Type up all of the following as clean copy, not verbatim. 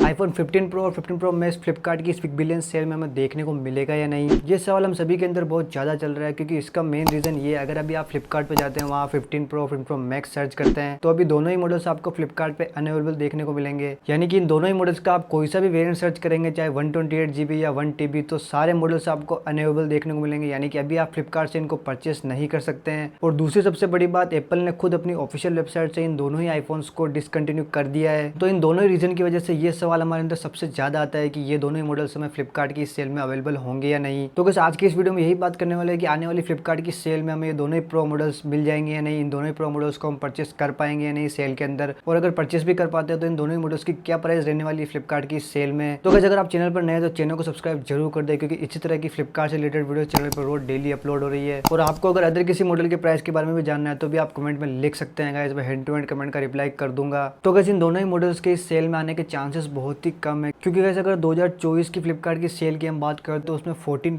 IPhone 15 pro और 15 pro max Flipkart की इस बिग बिलियन सेल में हमें देखने को मिलेगा या नहीं, ये सवाल हम सभी के अंदर बहुत ज़्यादा चल रहा है। क्योंकि इसका मेन रीज़न ये, अगर अभी आप फ्लिपकार्ट पे जाते हैं, वहाँ 15 प्रो 15 प्रो मैक्स सर्च करते हैं, तो अभी दोनों ही मॉडल्स आपको फ्लिपकार्ट पे अनअवेलेबल देखने को मिलेंगे। यानी कि इन दोनों ही मॉडल्स का आप कोई सा भी वेरियंट सर्च करेंगे, चाहे 128 GB या 1 TB, तो सारे मॉडल्स आपको अनअवेलेबल देखने को मिलेंगे। यानी कि अभी आप फ्लिपकार्ट से इनको परचेस नहीं कर सकते हैं। और दूसरी सबसे बड़ी बात, एप्पल ने खुद अपनी ऑफिशियल वेबसाइट से इन दोनों ही आईफोन्स को डिसकंटिन्यू कर दिया है। तो इन दोनों ही रीजन की वजह से ये सवाल हमारे अंदर सबसे ज्यादा आता है कि ये दोनों ही मॉडल्स हमें फ्लिपकार्ट की सेल में अवेलेबल होंगे या नहीं। तो बस आज की इस वीडियो में यही बात करने वाले हैं कि आने वाली फ्लिपकार्ट की सेल में हमें ये दोनों ही प्रो मॉडल्स मिल जाएंगे या नहीं, इन दोनों ही प्रो मॉडल्स को हम परचेस कर पाएंगे या नहीं सेल के अंदर, और अगर परचेस भी कर पाते हैं तो इन दोनों ही मॉडल्स की क्या प्राइस रहने वाली है फ्लिपकार्ट की सेल में। तो अगर आप चैनल पर नए हैं तो चैनल को सब्सक्राइब जरूर कर दे, क्योंकि इसी तरह की फ्लिपकार्ट से रिलेटेड वीडियो चैनल पर रोज डेली अपलोड हो रही है। और आपको अगर अदर किसी मॉडल के प्राइस के बारे में भी जानना है तो भी आप कमेंट में लिख सकते हैं गाइस, मैं हैंड टू हैंड कमेंट का रिप्लाई कर दूंगा। तो गाइस इन दोनों ही मॉडल्स के इस सेल में आने के चांसेस बहुत ही कम है, क्योंकि गाइस अगर 2024 की फ्लिपकार्ट की सेल की हम बात करें तो उसमें 14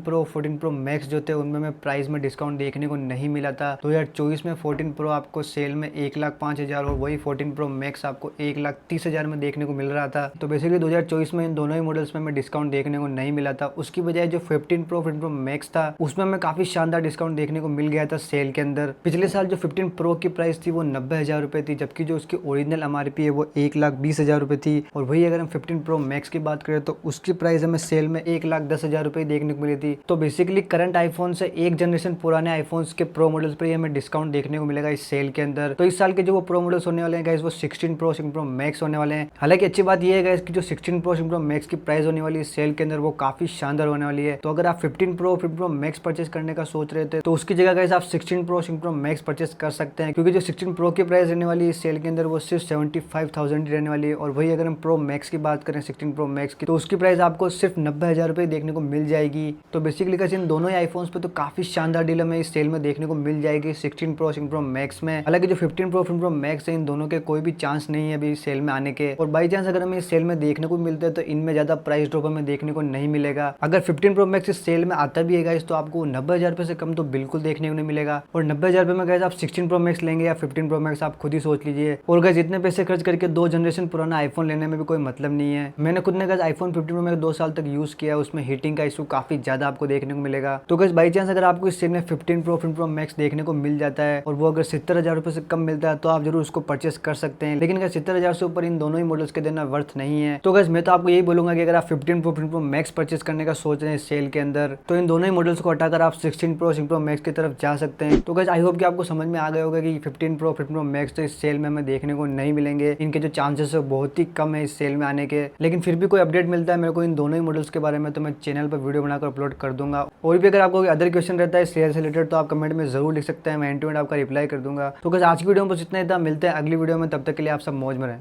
प्रो मैक्स जो थे उनमें हमें प्राइस में डिस्काउंट देखने को नहीं मिला था। 2024 में 14 प्रो आपको सेल में 1,05,000 और वही 14 प्रो मैक्स आपको 1,30,000 में देखने को मिल रहा था। तो बेसिकली 2024 में इन दोनों ही मॉडल्स में हमें डिस्काउंट देखने को नहीं मिला था। उसकी बजाय जो 15 प्रो मैक्स था उसमें हमें काफी शानदार डिस्काउंट देखने को मिल गया था सेल के अंदर। पिछले साल जो 15 प्रो की प्राइस थी वो 90,000 रुपए थी, जबकि जो उसकी ओरिजिनल MRP है वो 1,20,000 रुपए थी। और वही अगर हम 15 प्रो मैक्स की बात करें तो उसकी प्राइस हमें सेल में 1,10,000 रुपए देखने को मिली थी। तो बेसिकली करंट आईफोन से एक जनरेशन पुराने आईफोन्स के प्रो मॉडल्स पर हमें डिस्काउंट देखने को मिलेगा इस सेल के अंदर। तो इस साल के जो वो प्रो मॉडल्स होने वाले हैं गाइस वो 16 प्रो मैक्स होने वाले हैं। हालांकि अच्छी बात यह है गाइस कि जो 16 प्रो मैक्स की प्राइस होने वाली है सेल के अंदर वो काफी शानदार होने वाली है। तो अगर आप 15 प्रो मैक्स परचेस करने का सोच रहे थे तो उसकी जगह गाइस आप 16 प्रो मैक्स परचेस कर सकते हैं, क्योंकि जो 16 प्रो की प्राइस रहने वाली है इस सेल के अंदर वो सिर्फ 75,000 रहने वाली है। और वही अगर हम प्रो मैक्स की बात करें 16 प्रो मैक्स की, तो उसकी प्राइस आपको सिर्फ 90,000 रुपए देखने को मिल जाएगी। तो बेसिकली गाइस इन दोनों ही आईफोन्स पे तो काफी शानदार डील हमें इस सेल में देखने को मिल जाएगी 16 प्रो मैक्स में। हालांकि जो 15 प्रो मैक्स है इन दोनों के कोई भी चांस नहीं है अभी सेल में आने के, और बाई चांस अगर हमें इस सेल में देखने को मिलते हैं तो इनमें ज्यादा प्राइस ड्रॉप हमें देखने को नहीं मिलेगा। अगर 15 प्रो मैक्स इस सेल में आता भी है गाइस तो आपको 90,000 रुपए से कम तो बिल्कुल देखने को नहीं मिलेगा। और 90,000 रुपए में गाइस आप 16 प्रो मैक्स लेंगे या 15 प्रो मैक्स आप खुद ही सोच लीजिए। और गाइस इतने पैसे खर्च करके 2 जनरेशन पुराना आईफोन लेने में भी कोई मतलब नहीं है। मैंने खुद ने गाइस आईफोन 15 प्रो मैक्स 2 साल तक यूज किया, उसमें हीटिंग का इशू काफी ज्यादा आपको देखने को मिलेगा। तो गाइस बाई चांस अगर आपको इस सेल में 15 प्रो मैक्स देखने को मिल जाता है और वो अगर 70,000 रुपए से कम मिलता है तो आप जरूर उसको परचेस कर सकते हैं। लेकिन अगर 70,000 से ऊपर इन दोनों ही मॉडल्स के देना वर्थ नहीं है। तो गाइस मैं तो आपको यही बोलूंगा कि अगर आप 15 प्रो मैक्स परचेस करने का सोच रहे हैं सेल के अंदर तो इन दोनों ही मॉडल्स को हटाकर आप 16 प्रो मैक्स की तरफ जा सकते हैं। तो गाइस आई होप कि आपको समझ में आ गया होगा कि 15 प्रो मैक्स तो इस सेल में हमें देखने को नहीं मिलेंगे। इनके जो चांसेस है बहुत ही कम है इस सेल में आने के। लेकिन फिर भी कोई अपडेट मिलता है मेरे को इन दोनों ही मॉडल्स के बारे में तो मैं चैनल पर वीडियो बनाकर अपलोड कर दूंगा। और भी अगर आपको कोई अदर क्वेश्चन रहता है सेल से रिलेटेड तो आप कमेंट में जरूर लिख सकते हैं, मैं एंड टू एंड आपका रिप्लाई कर दूंगा। तो गाइस आज की वीडियो में बस इतना ही था, मिलते हैं अगली वीडियो में, तब तक के लिए आप सब मौज में रहें।